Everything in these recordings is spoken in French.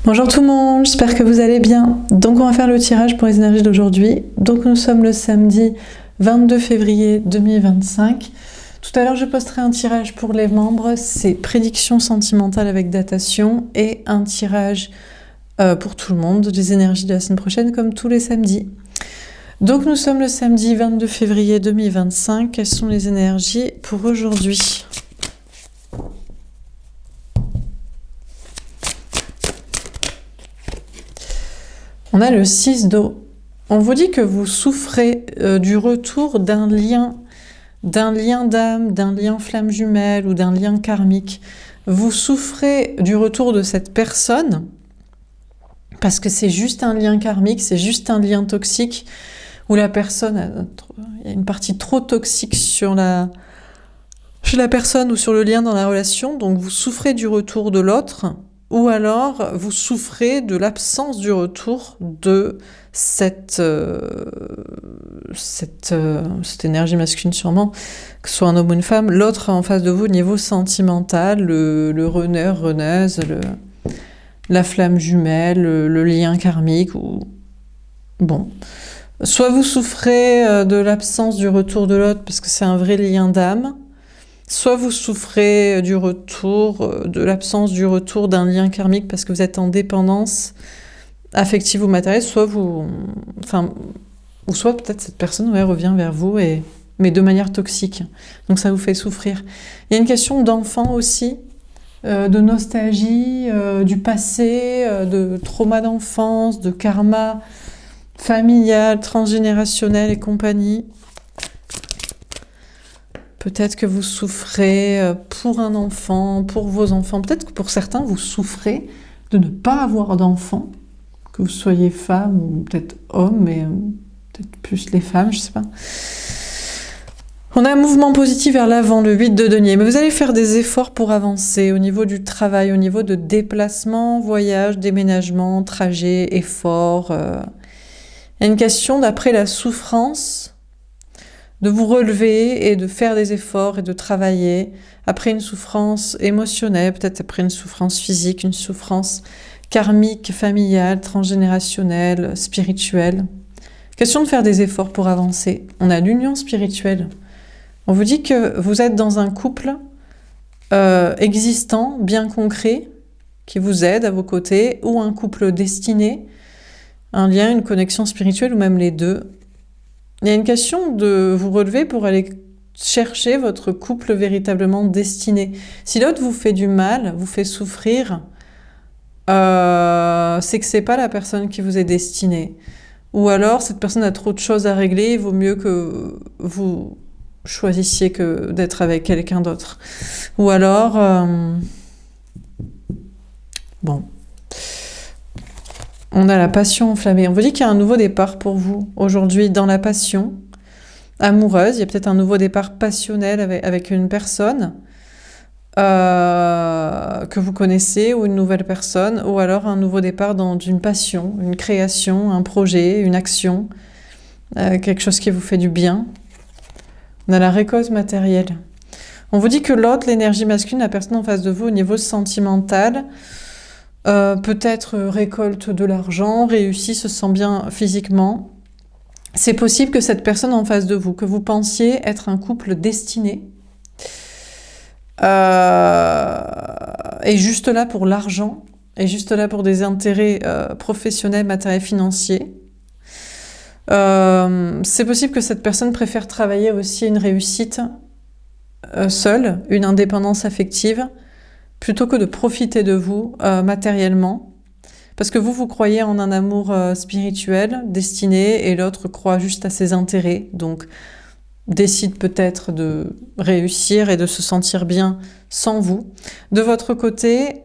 Bonjour tout le monde, j'espère que vous allez bien. Donc on va faire le tirage pour les énergies d'aujourd'hui. Donc nous sommes le samedi 22 février 2025. Tout à l'heure je posterai un tirage pour les membres, c'est prédiction sentimentale avec datation et un tirage pour tout le monde des énergies de la semaine prochaine comme tous les samedis. Donc nous sommes le samedi 22 février 2025. Quelles sont les énergies pour aujourd'hui ? On a le 6 d'eau. On vous dit que vous souffrez du retour d'un lien d'âme, d'un lien flamme jumelle ou d'un lien karmique. Vous souffrez du retour de cette personne parce que c'est juste un lien karmique, c'est juste un lien toxique où la personne, il y a une partie trop toxique chez la personne ou sur le lien dans la relation, donc vous souffrez du retour de l'autre. Ou alors, vous souffrez de l'absence du retour de cette énergie masculine sûrement, que ce soit un homme ou une femme, l'autre en face de vous au niveau sentimental, le runner, runneuse, la flamme jumelle, le lien karmique. Bon. Soit vous souffrez de l'absence du retour de l'autre parce que c'est un vrai lien d'âme, soit vous souffrez du retour, de l'absence du retour d'un lien karmique parce que vous êtes en dépendance affective ou matérielle, soit soit peut-être cette personne revient vers vous, mais de manière toxique. Donc ça vous fait souffrir. Il y a une question d'enfant aussi, de nostalgie, du passé, de trauma d'enfance, de karma familial, transgénérationnel et compagnie. Peut-être que vous souffrez pour un enfant, pour vos enfants. Peut-être que pour certains, vous souffrez de ne pas avoir d'enfants, que vous soyez femme ou peut-être homme, mais peut-être plus les femmes, je ne sais pas. On a un mouvement positif vers l'avant, le 8 de denier. Mais vous allez faire des efforts pour avancer au niveau du travail, au niveau de déplacement, voyage, déménagement, trajet, effort. Il y a une question d'après la souffrance, de vous relever et de faire des efforts et de travailler après une souffrance émotionnelle, peut-être après une souffrance physique, une souffrance karmique, familiale, transgénérationnelle, spirituelle. Question de faire des efforts pour avancer. On a l'union spirituelle. On vous dit que vous êtes dans un couple existant, bien concret, qui vous aide à vos côtés, ou un couple destiné, un lien, une connexion spirituelle, ou même les deux. Il y a une question de vous relever pour aller chercher votre couple véritablement destiné. Si l'autre vous fait du mal, vous fait souffrir, c'est que c'est pas la personne qui vous est destinée. Ou alors, cette personne a trop de choses à régler, il vaut mieux que vous choisissiez que d'être avec quelqu'un d'autre. Ou alors... Bon... On a la passion enflammée. On vous dit qu'il y a un nouveau départ pour vous aujourd'hui dans la passion amoureuse. Il y a peut-être un nouveau départ passionnel avec une personne que vous connaissez ou une nouvelle personne, ou alors un nouveau départ dans une passion, une création, un projet, une action, quelque chose qui vous fait du bien. On a la récolte matérielle. On vous dit que l'autre, l'énergie masculine, la personne en face de vous au niveau sentimental, peut-être récolte de l'argent, réussit, se sent bien physiquement. C'est possible que cette personne en face de vous, que vous pensiez être un couple destiné, est juste là pour l'argent, est juste là pour des intérêts professionnels, matériels, financiers. C'est possible que cette personne préfère travailler aussi une réussite seule, une indépendance affective, plutôt que de profiter de vous matériellement, parce que vous croyez en un amour spirituel, destiné, et l'autre croit juste à ses intérêts, donc décide peut-être de réussir et de se sentir bien sans vous. De votre côté,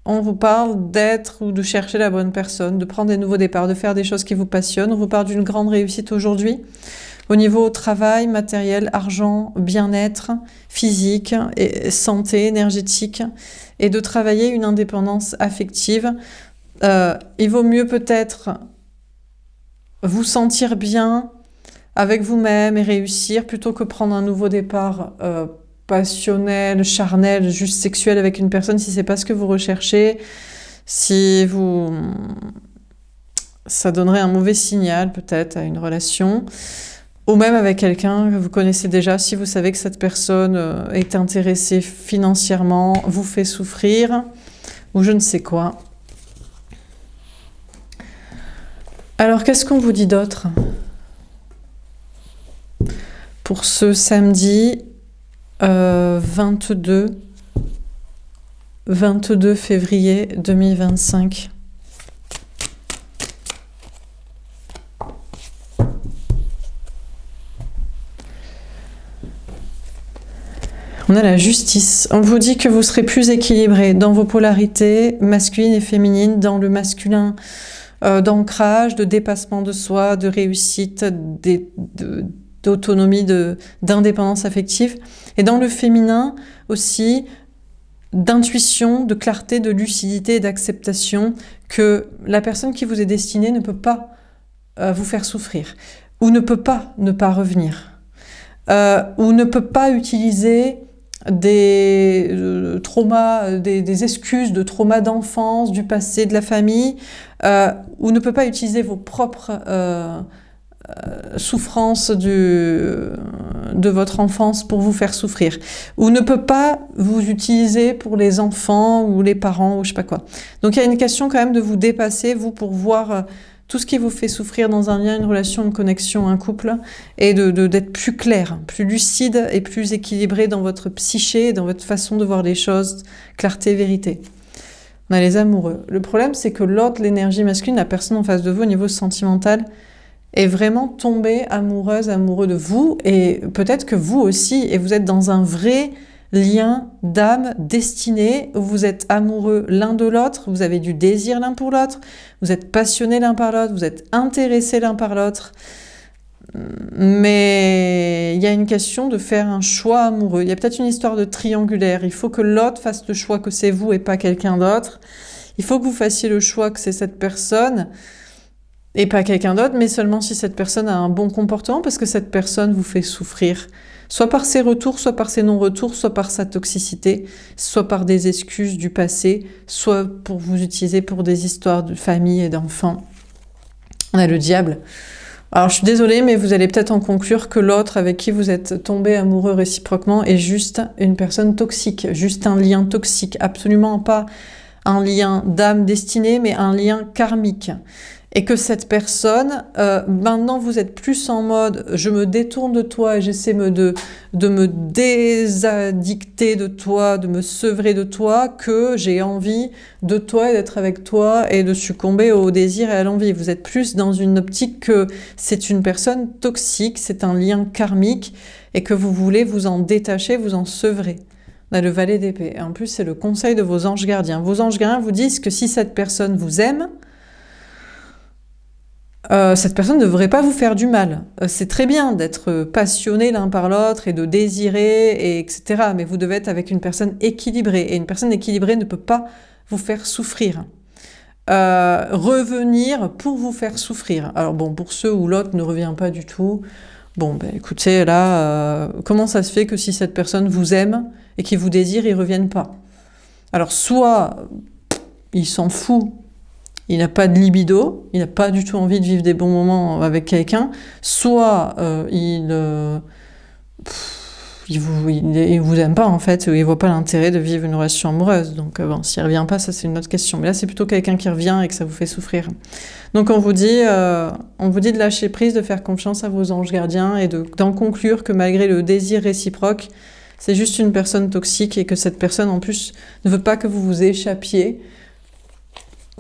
on vous parle d'être ou de chercher la bonne personne, de prendre des nouveaux départs, de faire des choses qui vous passionnent. On vous parle d'une grande réussite aujourd'hui, au niveau travail, matériel, argent, bien-être, physique, et santé, énergétique, et de travailler une indépendance affective. Il vaut mieux peut-être vous sentir bien avec vous-même et réussir plutôt que prendre un nouveau départ passionnel, charnel, juste sexuel avec une personne si c'est pas ce que vous recherchez. Si vous... Ça donnerait un mauvais signal peut-être à une relation, ou même avec quelqu'un que vous connaissez déjà, si vous savez que cette personne est intéressée financièrement, vous fait souffrir, ou je ne sais quoi. Alors, qu'est-ce qu'on vous dit d'autre pour ce samedi 22 février 2025? On a la justice. On vous dit que vous serez plus équilibré dans vos polarités masculines et féminines, dans le masculin d'ancrage, de dépassement de soi, de réussite, d'autonomie, d'indépendance affective, et dans le féminin aussi d'intuition, de clarté, de lucidité et d'acceptation que la personne qui vous est destinée ne peut pas vous faire souffrir, ou ne peut pas ne pas revenir, ou ne peut pas utiliser des traumas, des excuses de traumas d'enfance, du passé, de la famille, ou ne peut pas utiliser vos propres souffrances de votre enfance pour vous faire souffrir, ou ne peut pas vous utiliser pour les enfants ou les parents ou je sais pas quoi. Donc il y a une question quand même de vous dépasser, vous, pour voir tout ce qui vous fait souffrir dans un lien, une relation, une connexion, un couple, et d'être plus clair, plus lucide et plus équilibré dans votre psyché, dans votre façon de voir les choses, clarté, vérité. On a les amoureux. Le problème, c'est que l'autre, l'énergie masculine, la personne en face de vous au niveau sentimental, est vraiment tombée amoureuse, amoureux de vous, et peut-être que vous aussi, et vous êtes dans un vrai lien d'âme destiné, où vous êtes amoureux l'un de l'autre, vous avez du désir l'un pour l'autre, vous êtes passionnés l'un par l'autre, vous êtes intéressés l'un par l'autre, mais il y a une question de faire un choix amoureux. Il y a peut-être une histoire de triangulaire, il faut que l'autre fasse le choix que c'est vous et pas quelqu'un d'autre, il faut que vous fassiez le choix que c'est cette personne et pas quelqu'un d'autre, mais seulement si cette personne a un bon comportement, parce que cette personne vous fait souffrir, soit par ses retours, soit par ses non-retours, soit par sa toxicité, soit par des excuses du passé, soit pour vous utiliser pour des histoires de famille et d'enfants. On a le diable. Alors je suis désolée, mais vous allez peut-être en conclure que l'autre avec qui vous êtes tombé amoureux réciproquement est juste une personne toxique, juste un lien toxique, absolument pas un lien d'âme destinée, mais un lien karmique. Et que cette personne, maintenant vous êtes plus en mode je me détourne de toi et j'essaie de me désaddicter de toi, de me sevrer de toi, que j'ai envie de toi et d'être avec toi et de succomber au désir et à l'envie. Vous êtes plus dans une optique que c'est une personne toxique, c'est un lien karmique et que vous voulez vous en détacher, vous en sevrer. On a le valet d'épée. Et en plus, c'est le conseil de vos anges gardiens. Vos anges gardiens vous disent que si cette personne vous aime, cette personne ne devrait pas vous faire du mal. C'est très bien d'être passionné l'un par l'autre et de désirer, et etc. Mais vous devez être avec une personne équilibrée. Et une personne équilibrée ne peut pas vous faire souffrir. Revenir pour vous faire souffrir. Alors bon, pour ceux où l'autre ne revient pas du tout, bon, ben écoutez, là, comment ça se fait que si cette personne vous aime et qu'il vous désire, il ne revienne pas? Alors soit il s'en fout, il n'a pas de libido, il n'a pas du tout envie de vivre des bons moments avec quelqu'un, soit il vous aime pas en fait, ou il voit pas l'intérêt de vivre une relation amoureuse. Donc bon, s'il revient pas, ça c'est une autre question. Mais là, c'est plutôt quelqu'un qui revient et que ça vous fait souffrir. Donc on vous dit de lâcher prise, de faire confiance à vos anges gardiens et d'en conclure que malgré le désir réciproque, c'est juste une personne toxique et que cette personne en plus ne veut pas que vous vous échappiez,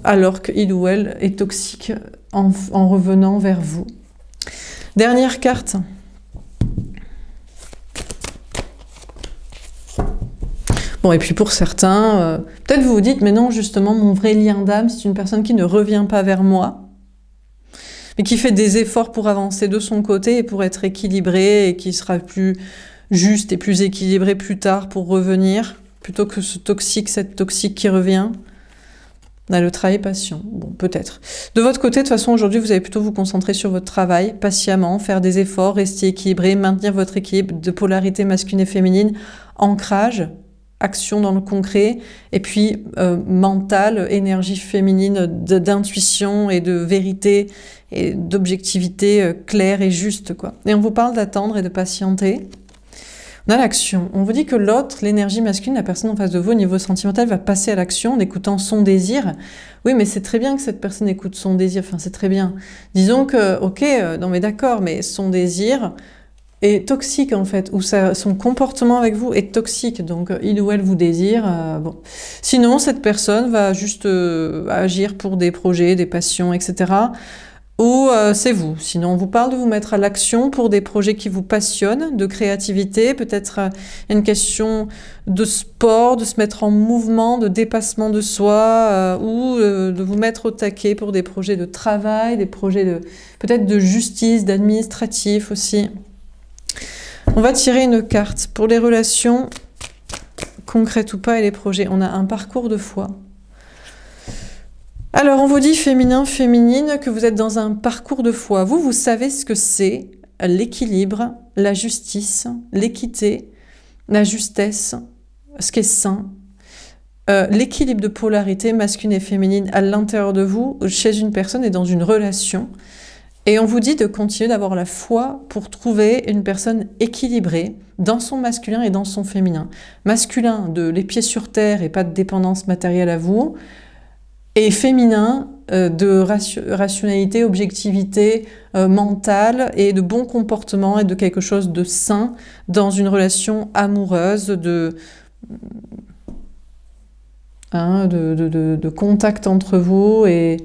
alors qu'il ou elle est toxique en revenant vers vous. Dernière carte. Bon, et puis pour certains, peut-être vous vous dites, mais non, justement, mon vrai lien d'âme, c'est une personne qui ne revient pas vers moi, mais qui fait des efforts pour avancer de son côté et pour être équilibré et qui sera plus juste et plus équilibré plus tard pour revenir, plutôt que cette toxique qui revient. On a le travail patient, bon, peut-être. De votre côté, de toute façon, aujourd'hui, vous allez plutôt vous concentrer sur votre travail, patiemment, faire des efforts, rester équilibré, maintenir votre équilibre de polarité masculine et féminine, ancrage, action dans le concret, et puis mental, énergie féminine d'intuition et de vérité et d'objectivité claire et juste, quoi. Et on vous parle d'attendre et de patienter. On a l'action. On vous dit que l'autre, l'énergie masculine, la personne en face de vous au niveau sentimental va passer à l'action en écoutant son désir. Oui, mais c'est très bien que cette personne écoute son désir, enfin c'est très bien. Disons que, ok, non mais d'accord, mais son désir est toxique en fait, ou son comportement avec vous est toxique, donc il ou elle vous désire, bon. Sinon, cette personne va juste agir pour des projets, des passions, etc., ou c'est vous. Sinon, on vous parle de vous mettre à l'action pour des projets qui vous passionnent, de créativité, peut-être une question de sport, de se mettre en mouvement, de dépassement de soi, ou de vous mettre au taquet pour des projets de travail, des projets peut-être de justice, d'administratif aussi. On va tirer une carte pour les relations concrètes ou pas et les projets. On a un parcours de foi. Alors, on vous dit féminin, féminine, que vous êtes dans un parcours de foi. Vous savez ce que c'est l'équilibre, la justice, l'équité, la justesse, ce qui est sain, l'équilibre de polarité masculine et féminine à l'intérieur de vous, chez une personne et dans une relation. Et on vous dit de continuer d'avoir la foi pour trouver une personne équilibrée dans son masculin et dans son féminin. Masculin, de les pieds sur terre et pas de dépendance matérielle à vous. Et féminin, de rationalité, objectivité mentale et de bon comportement et de quelque chose de sain dans une relation amoureuse, de contact entre vous et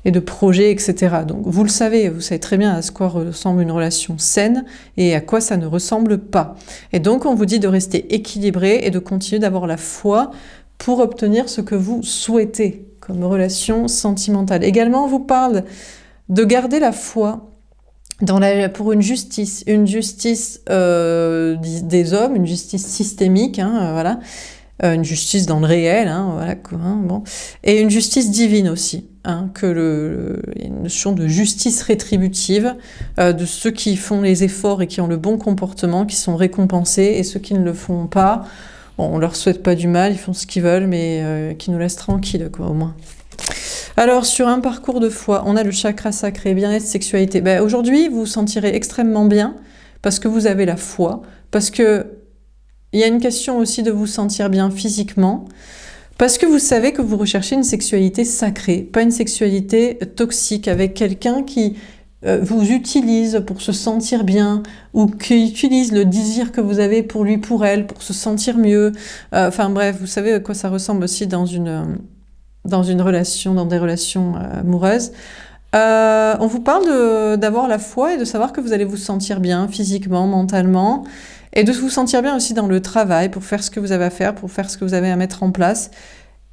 de projets, etc. Donc vous le savez, vous savez très bien à quoi ressemble une relation saine et à quoi ça ne ressemble pas. Et donc on vous dit de rester équilibré et de continuer d'avoir la foi pour obtenir ce que vous souhaitez comme relation sentimentale. Également, on vous parle de garder la foi pour une justice des hommes, une justice systémique, voilà, une justice dans le réel, voilà, bon, et une justice divine aussi, une notion de justice rétributive, de ceux qui font les efforts et qui ont le bon comportement, qui sont récompensés, et ceux qui ne le font pas, bon, on leur souhaite pas du mal, ils font ce qu'ils veulent, mais qui nous laissent tranquilles, quoi, au moins. Alors, sur un parcours de foi, on a le chakra sacré, bien-être, sexualité. Aujourd'hui, vous vous sentirez extrêmement bien, parce que vous avez la foi, parce que il y a une question aussi de vous sentir bien physiquement, parce que vous savez que vous recherchez une sexualité sacrée, pas une sexualité toxique, avec quelqu'un qui vous utilise pour se sentir bien, ou qui utilise le désir que vous avez pour lui, pour elle, pour se sentir mieux. Enfin bref, vous savez à quoi ça ressemble aussi dans une relation, dans des relations amoureuses. On vous parle d'avoir la foi et de savoir que vous allez vous sentir bien physiquement, mentalement, et de vous sentir bien aussi dans le travail pour faire ce que vous avez à faire, pour faire ce que vous avez à mettre en place,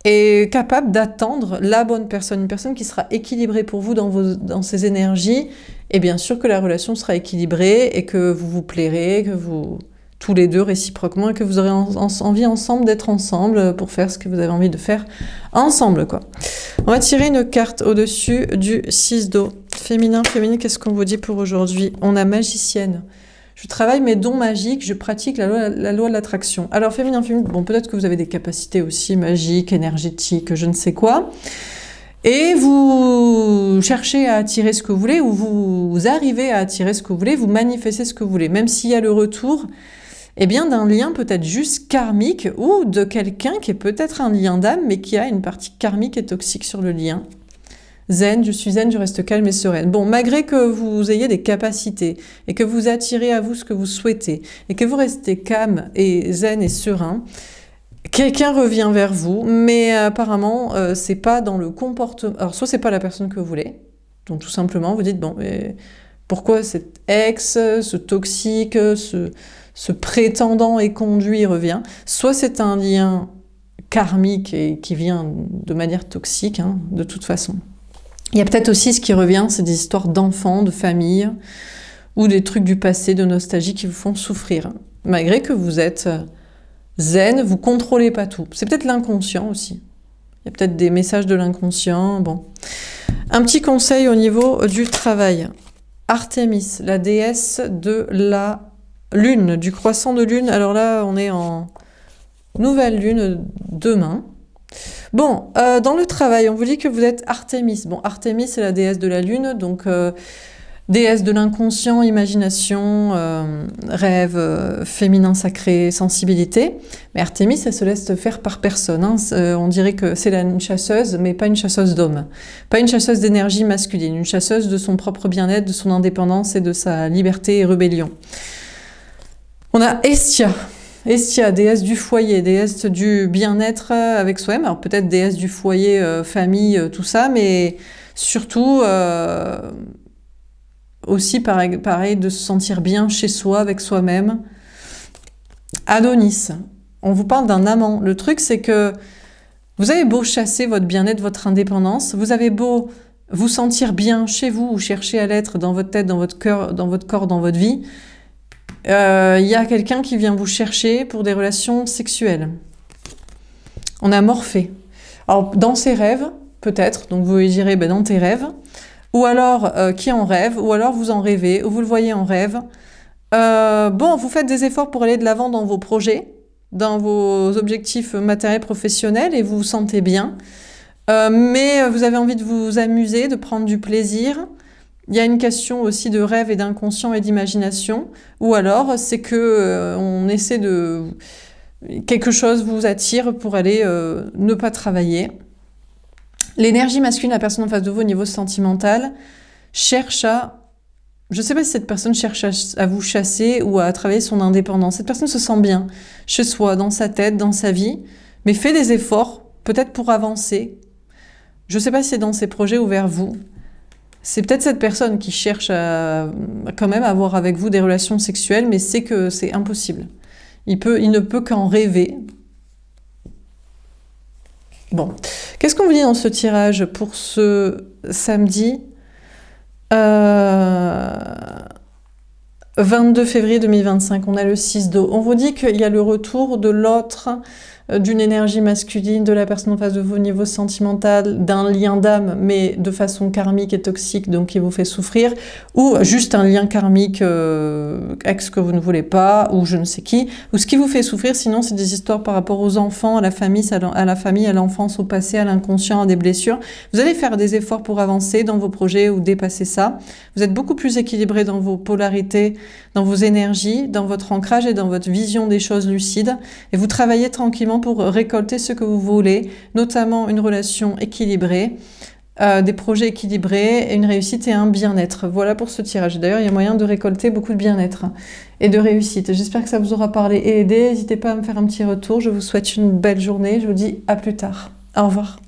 et capable d'attendre la bonne personne, une personne qui sera équilibrée pour vous dans ses énergies, et bien sûr que la relation sera équilibrée et que vous vous plairez, que vous tous les deux réciproquement, et que vous aurez envie ensemble d'être ensemble pour faire ce que vous avez envie de faire ensemble, quoi. On va tirer une carte au-dessus du 6 d'eau. Féminin, féminine, qu'est-ce qu'on vous dit pour aujourd'hui? On a magicienne. Je travaille mes dons magiques, je pratique la loi de l'attraction. Alors, féminin, féminine, bon, peut-être que vous avez des capacités aussi magiques, énergétiques, je ne sais quoi. Et vous cherchez à attirer ce que vous voulez, ou vous arrivez à attirer ce que vous voulez, vous manifestez ce que vous voulez. Même s'il y a le retour, eh bien, d'un lien peut-être juste karmique, ou de quelqu'un qui est peut-être un lien d'âme, mais qui a une partie karmique et toxique sur le lien. Zen, je suis zen, je reste calme et sereine. Bon, malgré que vous ayez des capacités et que vous attirez à vous ce que vous souhaitez et que vous restez calme et zen et serein, quelqu'un revient vers vous, mais apparemment, c'est pas dans le comportement. Alors, soit c'est pas la personne que vous voulez, donc tout simplement, vous dites, bon, mais pourquoi cet ex, ce toxique, ce prétendant et conduit revient? Soit c'est un lien karmique et qui vient de manière toxique, de toute façon. Il y a peut-être aussi ce qui revient, c'est des histoires d'enfants, de famille, ou des trucs du passé, de nostalgie qui vous font souffrir. Malgré que vous êtes zen, vous contrôlez pas tout. C'est peut-être l'inconscient aussi. Il y a peut-être des messages de l'inconscient. Bon. Un petit conseil au niveau du travail. Artémis, la déesse de la lune, du croissant de lune. Alors là, on est en Nouvelle lune demain. Bon, dans le travail, on vous dit que vous êtes Artémis. Bon, Artémis, c'est la déesse de la lune, donc déesse de l'inconscient, imagination, rêve, féminin sacré, sensibilité. Mais Artémis, elle se laisse faire par personne. Hein. On dirait que c'est une chasseuse, mais pas une chasseuse d'hommes. Pas une chasseuse d'énergie masculine, une chasseuse de son propre bien-être, de son indépendance et de sa liberté et rébellion. On a Hestia. Hestia, déesse du foyer, déesse du bien-être avec soi-même. Alors peut-être déesse du foyer, famille, tout ça, mais surtout aussi pareil de se sentir bien chez soi, avec soi-même. Adonis, on vous parle d'un amant. Le truc, c'est que vous avez beau chasser votre bien-être, votre indépendance, vous avez beau vous sentir bien chez vous ou chercher à l'être dans votre tête, dans votre cœur, dans votre corps, dans votre vie, y a quelqu'un qui vient vous chercher pour des relations sexuelles. On a Morphée. Alors, dans ses rêves, peut-être, donc vous lui direz dans tes rêves, ou alors qui en rêve, ou alors vous en rêvez, ou vous le voyez en rêve. Bon, vous faites des efforts pour aller de l'avant dans vos projets, dans vos objectifs matériels professionnels, et vous vous sentez bien. Mais vous avez envie de vous amuser, de prendre du plaisir. Il y a une question aussi de rêve et d'inconscient et d'imagination. Ou alors, c'est que on essaie de... quelque chose vous attire pour aller ne pas travailler. L'énergie masculine, la personne en face de vous au niveau sentimental, cherche à... Je ne sais pas si cette personne cherche à vous chasser ou à travailler son indépendance. Cette personne se sent bien chez soi, dans sa tête, dans sa vie, mais fait des efforts, peut-être pour avancer. Je ne sais pas si c'est dans ses projets ou vers vous. C'est peut-être cette personne qui cherche à quand même avoir avec vous des relations sexuelles, mais c'est que c'est impossible. Il ne peut qu'en rêver. Bon, qu'est-ce qu'on vous dit dans ce tirage pour ce samedi 22 février 2025, on a le 6 d'eau. On vous dit qu'il y a le retour de l'autre, d'une énergie masculine, de la personne en face de vous au niveau sentimental, d'un lien d'âme, mais de façon karmique et toxique, donc qui vous fait souffrir, ou juste un lien karmique ex que vous ne voulez pas, ou je ne sais qui, ou ce qui vous fait souffrir, sinon c'est des histoires par rapport aux enfants, à la famille, à l'enfance, au passé, à l'inconscient, à des blessures. Vous allez faire des efforts pour avancer dans vos projets ou dépasser ça. Vous êtes beaucoup plus équilibré dans vos polarités, dans vos énergies, dans votre ancrage et dans votre vision des choses lucides, et vous travaillez tranquillement pour récolter ce que vous voulez, notamment une relation équilibrée, des projets équilibrés, une réussite et un bien-être. Voilà pour ce tirage. D'ailleurs, il y a moyen de récolter beaucoup de bien-être et de réussite. J'espère que ça vous aura parlé et aidé. N'hésitez pas à me faire un petit retour. Je vous souhaite une belle journée. Je vous dis à plus tard. Au revoir.